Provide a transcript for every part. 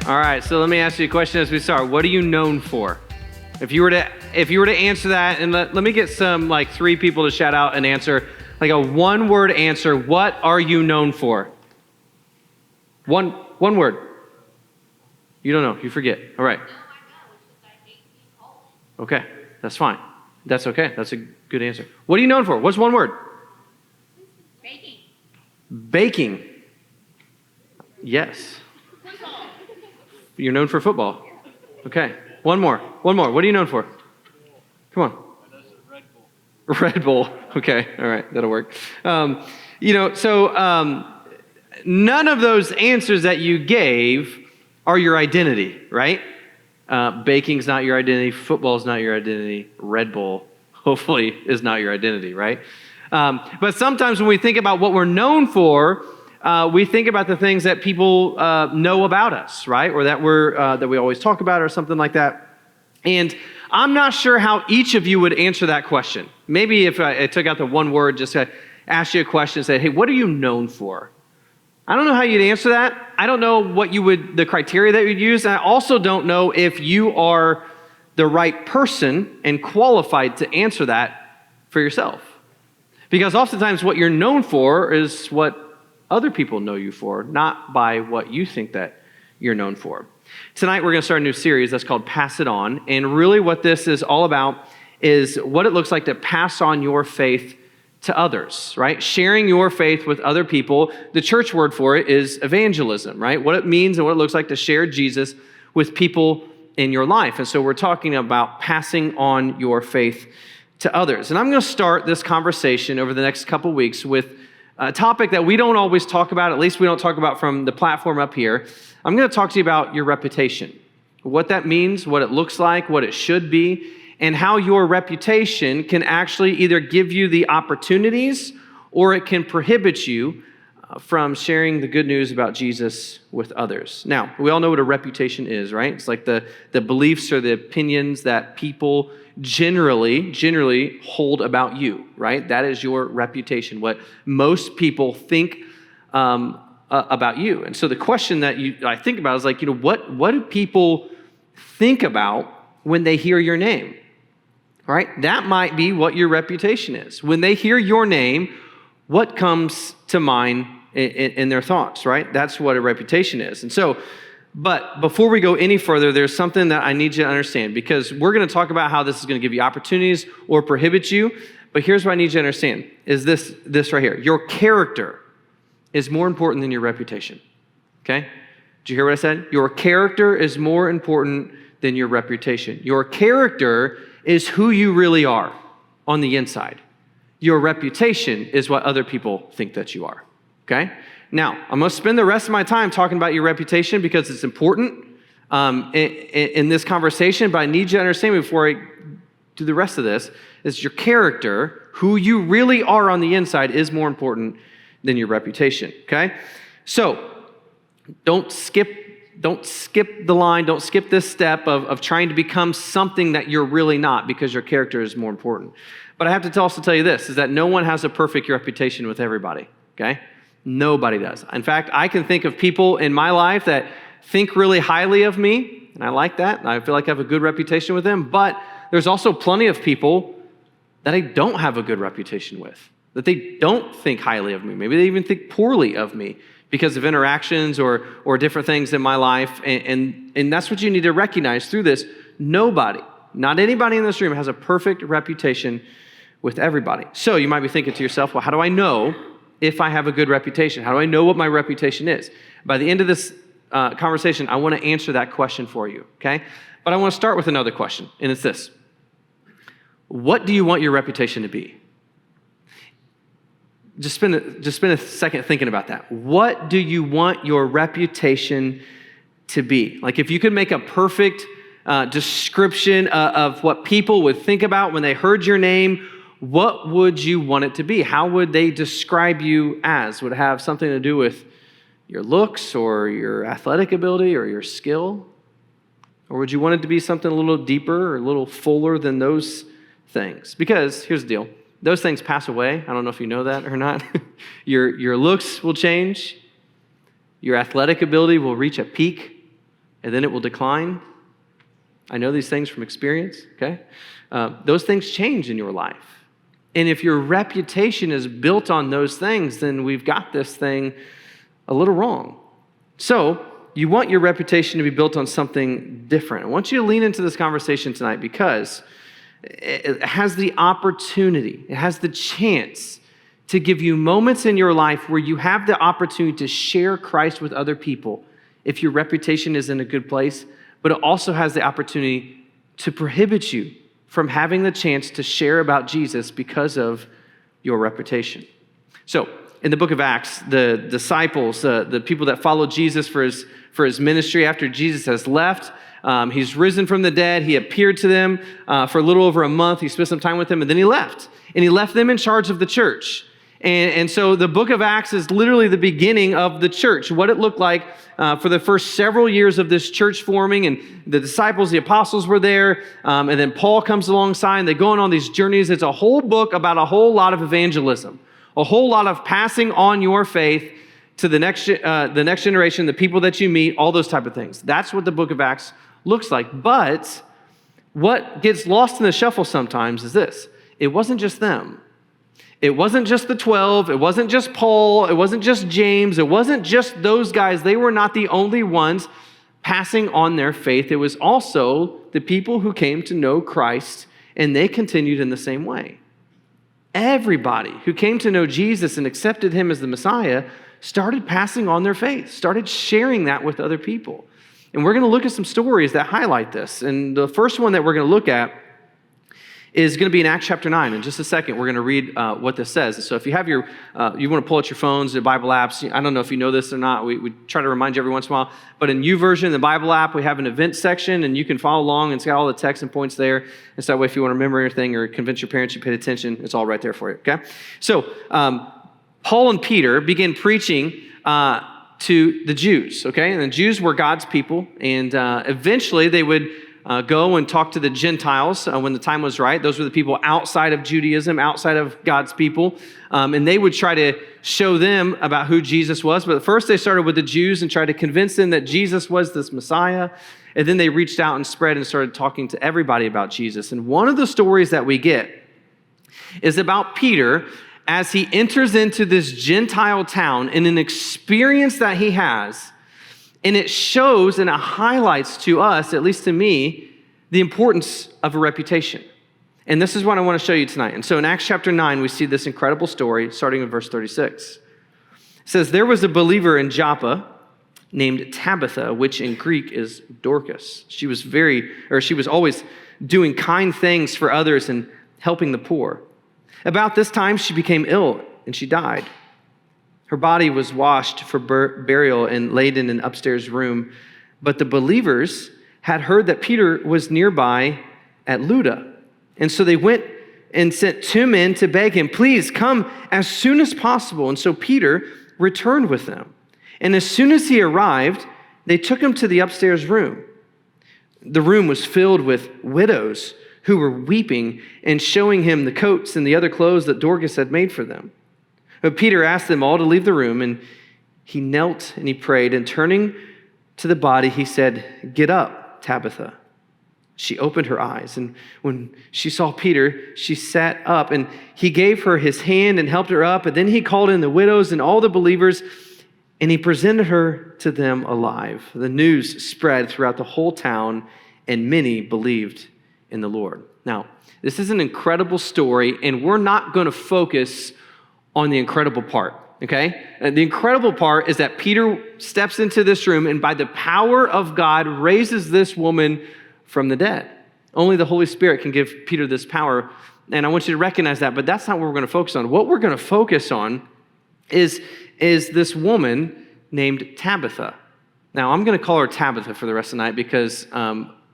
All right, so let me ask you a question as we start. What are you known for? If you were to answer that, and let me get some like 3 people to shout out and answer, like a one-word answer. What are you known for? One word. You don't know. You forget. All right. Okay, that's fine. That's okay. That's a good answer. What are you known for? What's one word? Baking. Baking. Yes. Football. You're known for football. Okay. One more. What are you known for? Come on. Red Bull. Red Bull. Okay. All right. That'll work. None of those answers that you gave are your identity, right? Baking's not your identity. Football's not your identity. Red Bull, hopefully, is not your identity, right? But sometimes when we think about what we're known for, we think about the things that people know about us, right? Or that we always talk about or something like that. And I'm not sure how each of you would answer that question. Maybe if I took out the one word, just to ask you a question and say, hey, what are you known for? I don't know how you'd answer that. I don't know the criteria that you'd use. And I also don't know if you are the right person and qualified to answer that for yourself. Because oftentimes what you're known for is what other people know you for, not by what you think that you're known for. Tonight we're going to start a new series that's called Pass It On. And really what this is all about is what it looks like to pass on your faith to others, right? Sharing your faith with other people. The church word for it is evangelism, right? What it means and what it looks like to share Jesus with people in your life. And so we're talking about passing on your faith to others. And I'm going to start this conversation over the next couple weeks with a topic that we don't always talk about, at least we don't talk about from the platform up here. I'm going to talk to you about your reputation, what that means, what it looks like, what it should be, and how your reputation can actually either give you the opportunities or it can prohibit you from sharing the good news about Jesus with others. Now, we all know what a reputation is, right? It's like the beliefs or the opinions that people generally hold about you, right? That is your reputation, what most people think about you. And so the question that I think about is like, what do people think about when they hear your name? Right? That might be what your reputation is. When they hear your name, what comes to mind in their thoughts, right? That's what a reputation is. And so, but before we go any further, there's something that I need you to understand, because we're going to talk about how this is going to give you opportunities or prohibit you. But here's what I need you to understand is this right here. Your character is more important than your reputation. Okay? Did you hear what I said? Your character is more important than your reputation. Your character is who you really are on the inside. Your reputation is what other people think that you are, okay? Now, I'm going to spend the rest of my time talking about your reputation because it's important in this conversation, but I need you to understand before I do the rest of this, is your character, who you really are on the inside, is more important than your reputation, okay? So, don't skip the line, don't skip this step of trying to become something that you're really not, because your character is more important. But I have to also tell you this, is that no one has a perfect reputation with everybody, okay? Nobody does. In fact, I can think of people in my life that think really highly of me, and I like that, and I feel like I have a good reputation with them, but there's also plenty of people that I don't have a good reputation with, that they don't think highly of me. Maybe they even think poorly of me, because of interactions or different things in my life. And that's what you need to recognize through this. Nobody, not anybody in this room, has a perfect reputation with everybody. So you might be thinking to yourself, well, how do I know if I have a good reputation? How do I know what my reputation is? By the end of this conversation, I want to answer that question for you, okay? But I want to start with another question, and it's this. What do you want your reputation to be? Just spend a second thinking about that. What do you want your reputation to be? Like if you could make a perfect description of what people would think about when they heard your name, what would you want it to be? How would they describe you as? Would it have something to do with your looks or your athletic ability or your skill? Or would you want it to be something a little deeper or a little fuller than those things? Because here's the deal. Those things pass away. I don't know if you know that or not. Your looks will change. Your athletic ability will reach a peak. and then it will decline. I know these things from experience, okay? Those things change in your life. And if your reputation is built on those things, then we've got this thing a little wrong. So you want your reputation to be built on something different. I want you to lean into this conversation tonight because it has the opportunity, it has the chance to give you moments in your life where you have the opportunity to share Christ with other people if your reputation is in a good place, but it also has the opportunity to prohibit you from having the chance to share about Jesus because of your reputation. So, in the book of Acts, the disciples, the people that followed Jesus for his ministry after Jesus has left, he's risen from the dead. He appeared to them for a little over a month. He spent some time with them, and then he left. And he left them in charge of the church. And so the book of Acts is literally the beginning of the church, what it looked like for the first several years of this church forming. And the disciples, the apostles were there. And then Paul comes alongside, and they go on these journeys. It's a whole book about a whole lot of evangelism, a whole lot of passing on your faith to the next generation, the people that you meet, all those type of things. That's what the book of Acts looks like. But what gets lost in the shuffle sometimes is this. It wasn't just them. It wasn't just the 12. It wasn't just Paul. It wasn't just James. It wasn't just those guys. They were not the only ones passing on their faith. It was also the people who came to know Christ, and they continued in the same way. Everybody who came to know Jesus and accepted him as the Messiah started passing on their faith, started sharing that with other people. And we're going to look at some stories that highlight this. And the first one that we're going to look at is going to be in Acts chapter 9. In just a second, we're going to read what this says. So if you have you want to pull out your phones, the Bible apps, I don't know if you know this or not. We try to remind you every once in a while. But in YouVersion, the Bible app, we have an event section, and you can follow along, and it's got all the text and points there. And so that way, if you want to remember anything or convince your parents you paid attention, it's all right there for you, okay? So Paul and Peter began preaching to the Jews, okay? And the Jews were God's people, and eventually they would go and talk to the Gentiles when the time was right. Those were the people outside of Judaism, outside of God's people. And they would try to show them about who Jesus was. But first they started with the Jews and tried to convince them that Jesus was this Messiah. And then they reached out and spread and started talking to everybody about Jesus. And one of the stories that we get is about Peter as he enters into this Gentile town in an experience that he has. And it shows and it highlights to us, at least to me, the importance of a reputation. And this is what I want to show you tonight. And so in Acts chapter 9, we see this incredible story starting in verse 36. It says, there was a believer in Joppa named Tabitha, which in Greek is Dorcas. She was always doing kind things for others and helping the poor. About this time, she became ill and she died. Her body was washed for burial and laid in an upstairs room. But the believers had heard that Peter was nearby at Lydda. And so they went and sent 2 men to beg him, please come as soon as possible. And so Peter returned with them. And as soon as he arrived, they took him to the upstairs room. The room was filled with widows who were weeping and showing him the coats and the other clothes that Dorcas had made for them. But Peter asked them all to leave the room, and he knelt and he prayed, and turning to the body, he said, get up, Tabitha. She opened her eyes, and when she saw Peter, she sat up, and he gave her his hand and helped her up, and then he called in the widows and all the believers, and he presented her to them alive. The news spread throughout the whole town, and many believed in the Lord. Now, this is an incredible story, and we're not going to focus on the incredible part, okay? And the incredible part is that Peter steps into this room and by the power of God raises this woman from the dead. Only the Holy Spirit can give Peter this power, and I want you to recognize that, but that's not what we're going to focus on. What we're going to focus on is this woman named Tabitha. Now, I'm going to call her Tabitha for the rest of the night because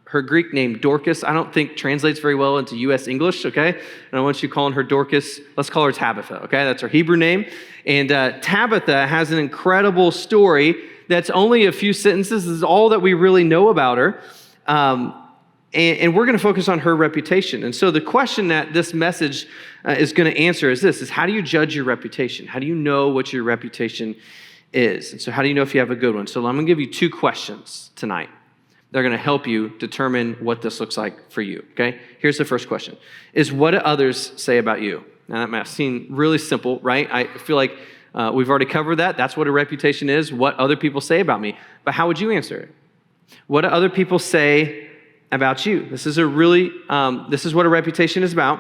her Greek name, Dorcas, I don't think translates very well into U.S. English, okay? And I want you calling her Dorcas. Let's call her Tabitha, okay? That's her Hebrew name. And Tabitha has an incredible story that's only a few sentences. This is all that we really know about her. And we're going to focus on her reputation. And so the question that this message is going to answer is this, is how do you judge your reputation? How do you know what your reputation is? And so how do you know if you have a good one? So I'm going to give you 2 questions tonight. They're going to help you determine what this looks like for you, okay? Here's the first question, is what do others say about you? Now, that might seem really simple, right? I feel like we've already covered that. That's what a reputation is, what other people say about me. But how would you answer it? What do other people say about you? This is what a reputation is about.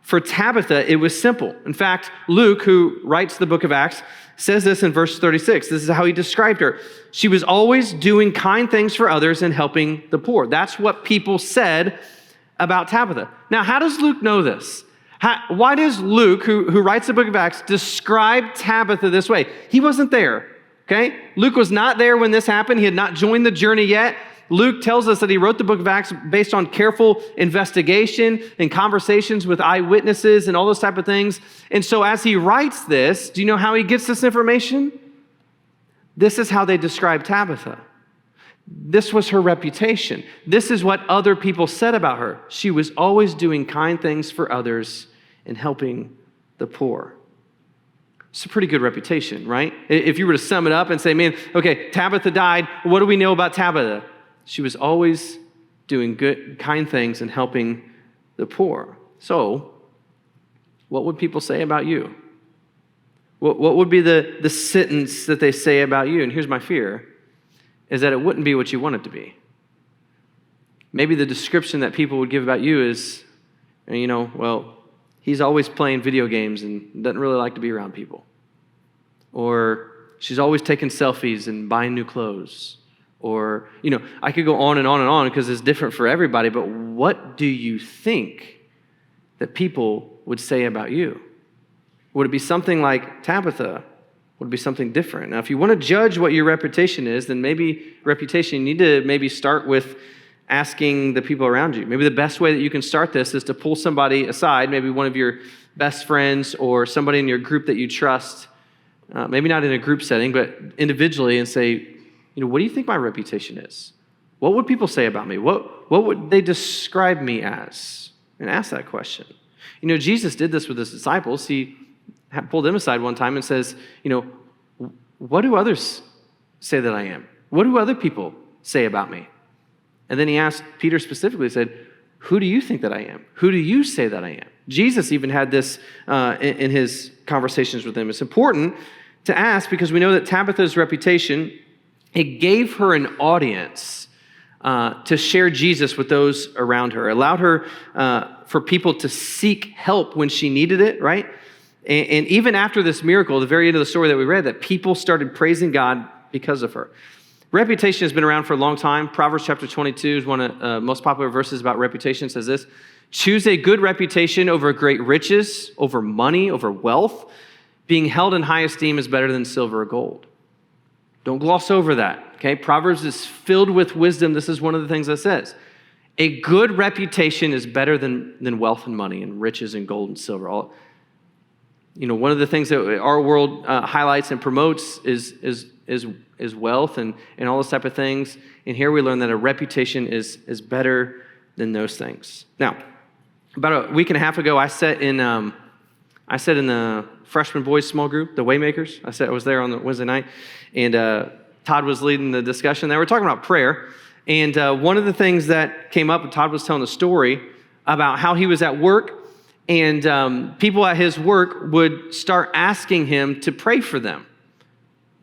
For Tabitha, it was simple. In fact, Luke, who writes the book of Acts, says this in verse 36. This is how he described her. She was always doing kind things for others and helping the poor. That's what people said about Tabitha. Now, how does Luke know this? Why does Luke, who writes the book of Acts, describe Tabitha this way? He wasn't there, okay? Luke was not there when this happened. He had not joined the journey yet. Luke tells us that he wrote the book of Acts based on careful investigation and conversations with eyewitnesses and all those type of things. And so as he writes this, do you know how he gets this information? This is how they describe Tabitha. This was her reputation. This is what other people said about her. She was always doing kind things for others and helping the poor. It's a pretty good reputation, right? If you were to sum it up and say, man, okay, Tabitha died. What do we know about Tabitha? She was always doing good, kind things and helping the poor. So, what would people say about you? What would be the sentence that they say about you? And here's my fear, is that it wouldn't be what you want it to be. Maybe the description that people would give about you is, well, he's always playing video games and doesn't really like to be around people. Or she's always taking selfies and buying new clothes. Or, I could go on and on and on because it's different for everybody, but what do you think that people would say about you? Would it be something like Tabitha? Would it be something different? Now, if you want to judge what your reputation is, then maybe you need to maybe start with asking the people around you. Maybe the best way that you can start this is to pull somebody aside, maybe one of your best friends or somebody in your group that you trust, maybe not in a group setting, but individually, and say, what do you think my reputation is? What would people say about me? What would they describe me as? And ask that question. Jesus did this with his disciples. He pulled them aside one time and says, what do others say that I am? What do other people say about me? And then he asked Peter specifically, said, who do you think that I am? Who do you say that I am? Jesus even had this in his conversations with them. It's important to ask because we know that Tabitha's reputation, it gave her an audience to share Jesus with those around her. It allowed her for people to seek help when she needed it, right? And even after this miracle, the very end of the story that we read, that people started praising God because of her. Reputation has been around for a long time. Proverbs chapter 22 is one of the most popular verses about reputation. It says this, choose a good reputation over great riches, over money, over wealth. Being held in high esteem is better than silver or gold. Don't gloss over that, okay? Proverbs is filled with wisdom. This is one of the things that says. A good reputation is better than wealth and money and riches and gold and silver. One of the things that our world highlights and promotes is wealth and all those type of things. And here we learn that a reputation is better than those things. Now, about a week and a half ago, I sat in the freshman boys small group, the Waymakers. I was there on the Wednesday night, and Todd was leading the discussion. They were talking about prayer, and one of the things that came up, Todd was telling a story about how he was at work, and people at his work would start asking him to pray for them,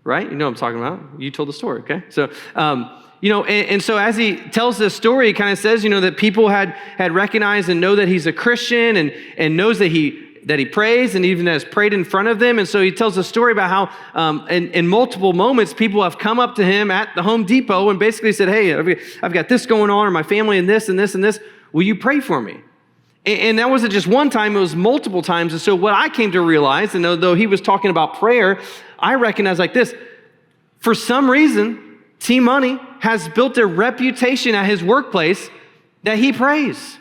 right? You know what I'm talking about. You told the story, okay? So, and so as he tells this story, he kind of says, that people had recognized and know that he's a Christian and knows that he prays and even has prayed in front of them. And so he tells a story about how in multiple moments, people have come up to him at the Home Depot and basically said, hey, I've got this going on, or my family and this and this and this. Will you pray for me? And that wasn't just one time, it was multiple times. And so what I came to realize, and though he was talking about prayer, I recognize like this, for some reason, T Money has built a reputation at his workplace that he prays.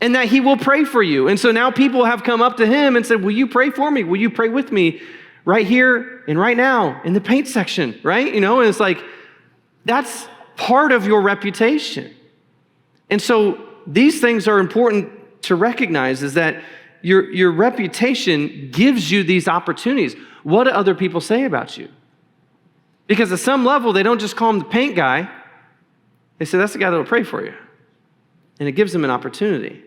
And that he will pray for you. And so now people have come up to him and said, will you pray for me? Will you pray with me right here and right now in the paint section, right? And it's like, that's part of your reputation. And so these things are important to recognize, is that your reputation gives you these opportunities. What do other people say about you? Because at some level, they don't just call him the paint guy. They say, that's the guy that will pray for you. And it gives them an opportunity.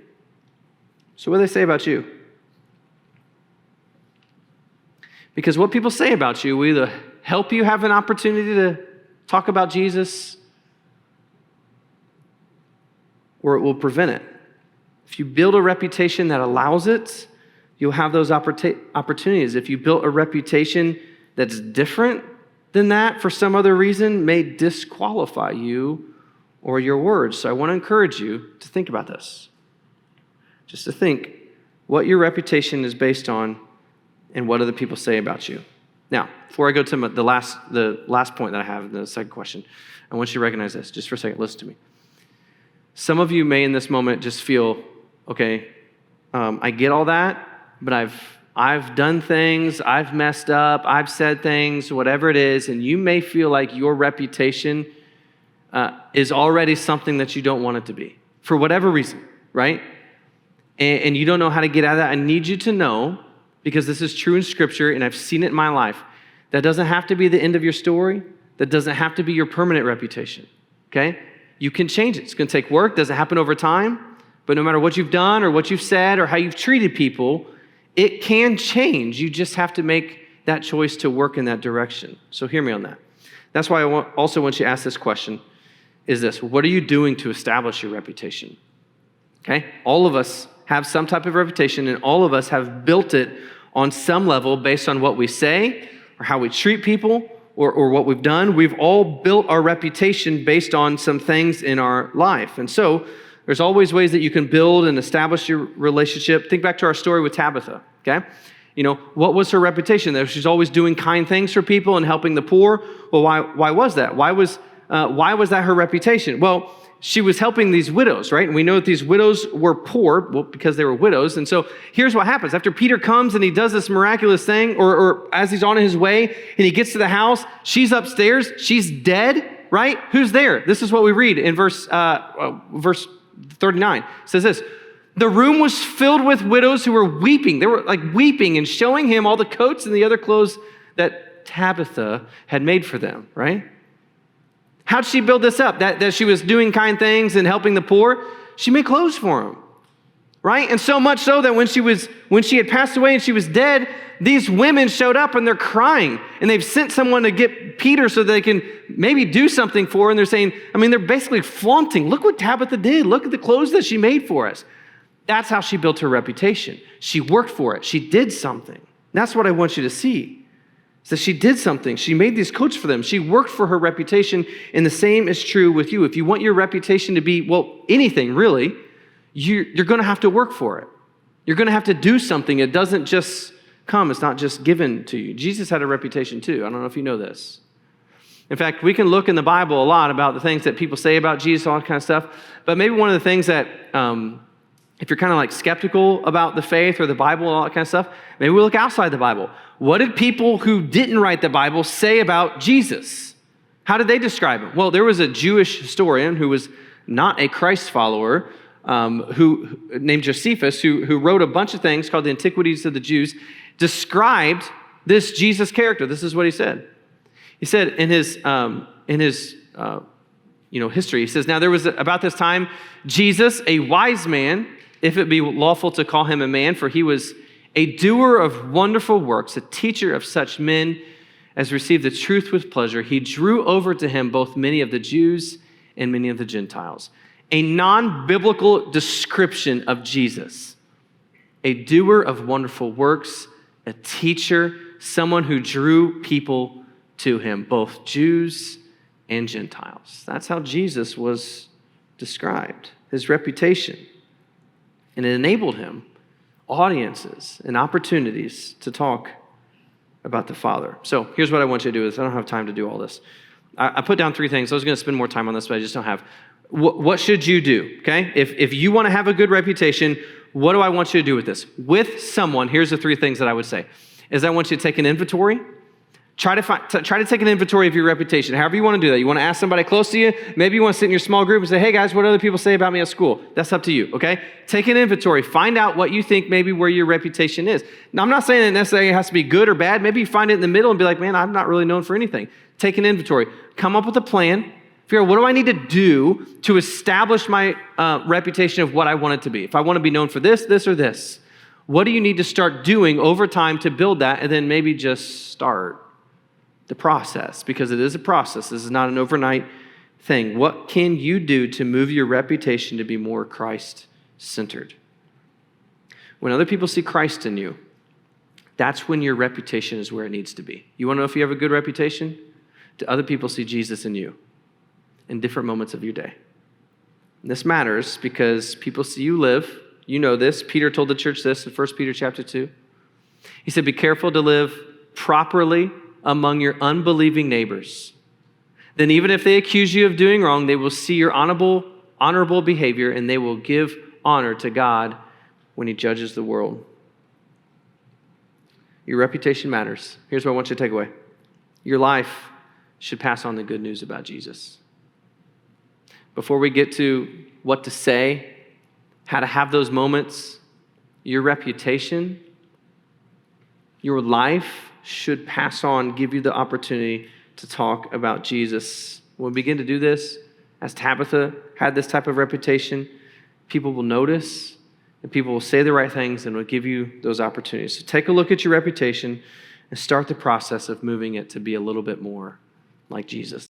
So what do they say about you? Because what people say about you will either help you have an opportunity to talk about Jesus, or it will prevent it. If you build a reputation that allows it, you'll have those opportunities. If you built a reputation that's different than that for some other reason, may disqualify you or your words. So I want to encourage you to think about this. Just to think what your reputation is based on and what other people say about you. Now, before I go to the last point that I have in the second question, I want you to recognize this. Just for a second, listen to me. Some of you may in this moment just feel, okay, I get all that, but I've done things, I've messed up, I've said things, whatever it is, and you may feel like your reputation is already something that you don't want it to be, for whatever reason, right? And you don't know how to get out of that. I need you to know, because this is true in Scripture, and I've seen it in my life, that doesn't have to be the end of your story. That doesn't have to be your permanent reputation, okay? You can change it. It's going to take work. Doesn't happen over time. But no matter what you've done or what you've said or how you've treated people, it can change. You just have to make that choice to work in that direction. So hear me on that. That's why I also want you to ask this question, is this: what are you doing to establish your reputation? Okay? All of us have some type of reputation, and all of us have built it on some level based on what we say or how we treat people or what we've done. We've all built our reputation based on some things in our life. And so there's always ways that you can build and establish your relationship. Think back to our story with Tabitha, okay? You know, what was her reputation? That she's always doing kind things for people and helping the poor. Well, why was that? Why was that her reputation? Well, she was helping these widows, right? And we know that these widows were poor, well, because they were widows. And so here's what happens. After Peter comes and he does this miraculous thing, or as he's on his way and he gets to the house, she's upstairs, she's dead, right? Who's there? This is what we read in verse 39. It says this: the room was filled with widows who were weeping. They were like weeping and showing him all the coats and the other clothes that Tabitha had made for them, right? How'd she build this up? That she was doing kind things and helping the poor? She made clothes for them, right? And so much so that when she had passed away and she was dead, these women showed up and they're crying. And they've sent someone to get Peter so they can maybe do something for her. And they're saying, they're basically flaunting. Look what Tabitha did. Look at the clothes that she made for us. That's how she built her reputation. She worked for it. She did something. That's what I want you to see. So she did something. She made these coats for them. She worked for her reputation, and the same is true with you. If you want your reputation to be, anything really, you're going to have to work for it. You're going to have to do something. It doesn't just come. It's not just given to you. Jesus had a reputation too. I don't know if you know this. In fact, we can look in the Bible a lot about the things that people say about Jesus, all that kind of stuff. But maybe one of the things that, if you're kind of like skeptical about the faith or the Bible and all that kind of stuff, maybe we look outside the Bible. What did people who didn't write the Bible say about Jesus? How did they describe him? Well, there was a Jewish historian who was not a Christ follower, who named Josephus, who wrote a bunch of things called the Antiquities of the Jews, described this Jesus character. This is what he said. He said in his history, he says, now there was about this time Jesus, a wise man, if it be lawful to call him a man, for he was a doer of wonderful works, a teacher of such men as received the truth with pleasure. He drew over to him both many of the Jews and many of the Gentiles. A non-biblical description of Jesus. A doer of wonderful works, a teacher, someone who drew people to him, both Jews and Gentiles. That's how Jesus was described, his reputation. And it enabled him audiences and opportunities to talk about the Father. So here's what I want you to do. I don't have time to do all this. I put down 3 things. I was going to spend more time on this, but I just don't have. What should you do, okay? If you want to have a good reputation, what do I want you to do with this? With someone, here's the 3 things that I would say, is I want you to take an inventory. Try to take an inventory of your reputation, however you want to do that. You want to ask somebody close to you. Maybe you want to sit in your small group and say, hey guys, what do other people say about me at school? That's up to you, okay? Take an inventory. Find out what you think maybe where your reputation is. Now, I'm not saying it necessarily has to be good or bad. Maybe you find it in the middle and be like, man, I'm not really known for anything. Take an inventory. Come up with a plan. Figure out, what do I need to do to establish my reputation of what I want it to be? If I want to be known for this, this, or this, what do you need to start doing over time to build that? And then maybe just start the process, because it is a process. This is not an overnight thing. What can you do to move your reputation to be more Christ-centered? When other people see Christ in you, that's when your reputation is where it needs to be. You want to know if you have a good reputation? Do other people see Jesus in you in different moments of your day? And this matters because people see you live. You know this. Peter told the church this in 1 Peter chapter 2. He said, be careful to live properly among your unbelieving neighbors. Then even if they accuse you of doing wrong, they will see your honorable behavior, and they will give honor to God when he judges the world. Your reputation matters. Here's what I want you to take away. Your life should pass on the good news about Jesus. Before we get to what to say, how to have those moments, your reputation, your life should pass on, give you the opportunity to talk about Jesus. When we begin to do this, as Tabitha had this type of reputation, people will notice, and people will say the right things and will give you those opportunities. So take a look at your reputation and start the process of moving it to be a little bit more like Jesus.